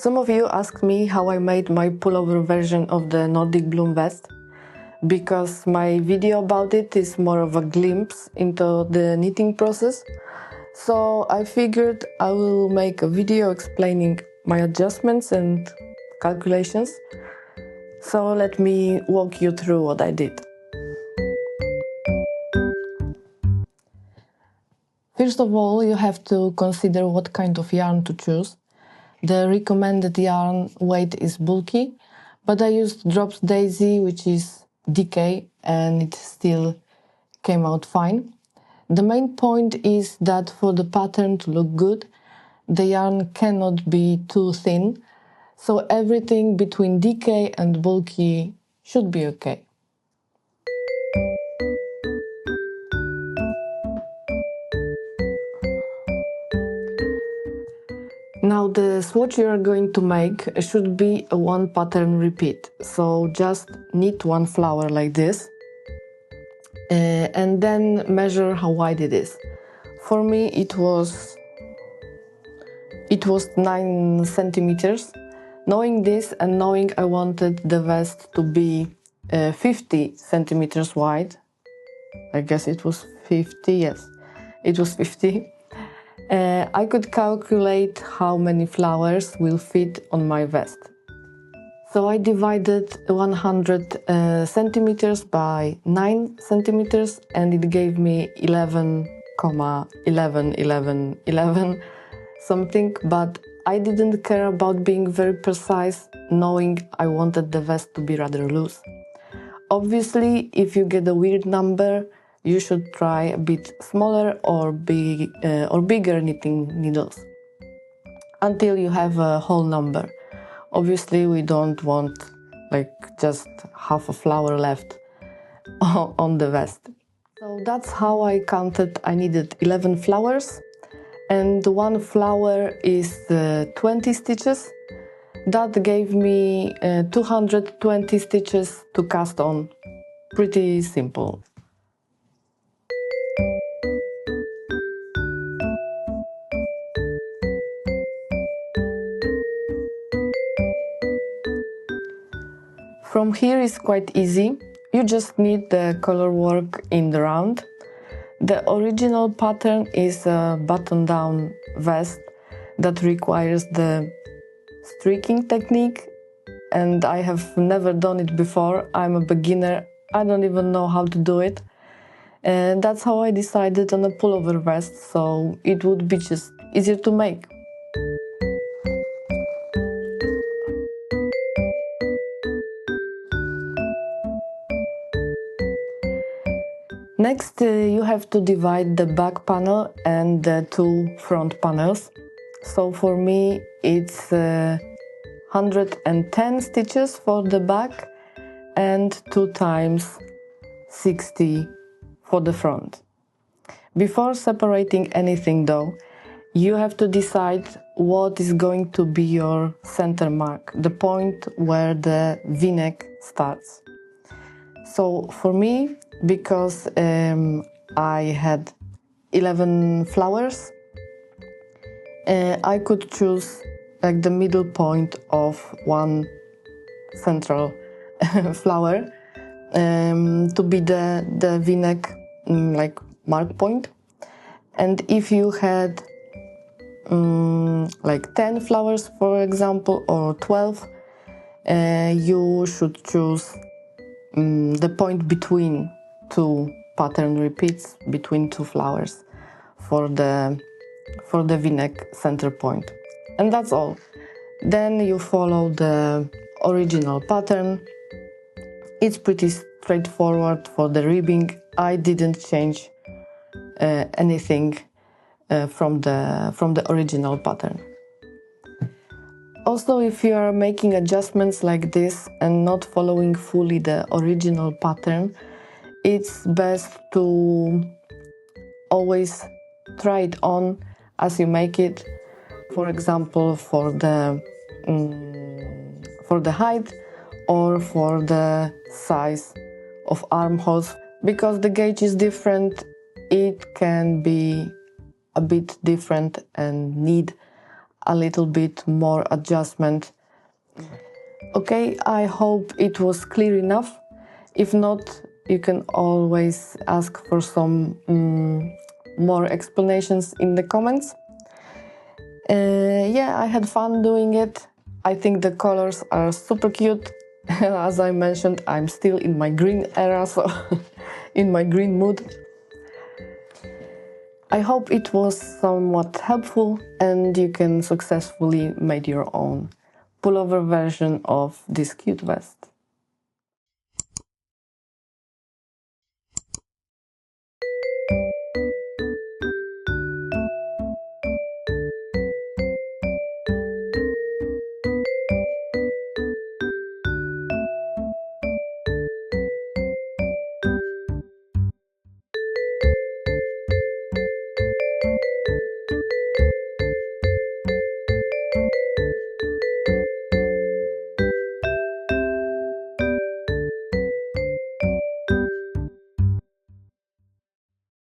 Some of you asked me how I made my pullover version of the Nordic Bloom Vest, because my video about it is more of a glimpse into the knitting process. So I figured I will make a video explaining my adjustments and calculations. So let me walk you through what I did. First of all, you have to consider what kind of yarn to choose. The recommended yarn weight is bulky, but I used Drops Daisy, which is DK, and it still came out fine. The main point is that for the pattern to look good, the yarn cannot be too thin, so everything between DK and bulky should be okay. Now the swatch you are going to make should be a one pattern repeat, so just knit one flower like this and then measure how wide it is. For me it was 9 centimeters. Knowing this and knowing I wanted the vest to be 50 centimeters wide, I guess it was 50, yes, it was 50. I could calculate how many flowers will fit on my vest. So I divided 100 centimeters by 9 centimeters and it gave me 11,11,11,11 something, but I didn't care about being very precise, knowing I wanted the vest to be rather loose. Obviously, if you get a weird number, you should try a bit smaller or bigger knitting needles until you have a whole number. Obviously, we don't want like just half a flower left on the vest. So that's how I counted. I needed 11 flowers, and one flower is 20 stitches. That gave me 220 stitches to cast on. Pretty simple. From here is quite easy. You just need the color work in the round. The original pattern is a button-down vest that requires the streaking technique, and I have never done it before. I'm a beginner. I don't even know how to do it. And that's how I decided on a pullover vest, so it would be just easier to make. Next, you have to divide the back panel and the two front panels. So for me, it's 110 stitches for the back and 2 times 60 for the front. Before separating anything though, you have to decide what is going to be your center mark, the point where the V-neck starts. So for me, because I had 11 flowers, I could choose like the middle point of one central flower to be the V-neck like mark point. And if you had like 10 flowers, for example, or 12, you should choose the point between two pattern repeats, between two flowers, for the V-neck center point. And that's all. Then you follow the original pattern. It's pretty straightforward for the ribbing. I didn't change anything from the original pattern. Also, if you are making adjustments like this and not following fully the original pattern, it's best to always try it on as you make it. For example, for the height or for the size of armholes, because the gauge is different, it can be a bit different and need a little bit more adjustment. Okay, I hope it was clear enough. If not, you can always ask for some more explanations in the comments. Yeah, I had fun doing it. I think the colors are super cute. As I mentioned, I'm still in my green era, so in my green mood. I hope it was somewhat helpful and you can successfully make your own pullover version of this cute vest.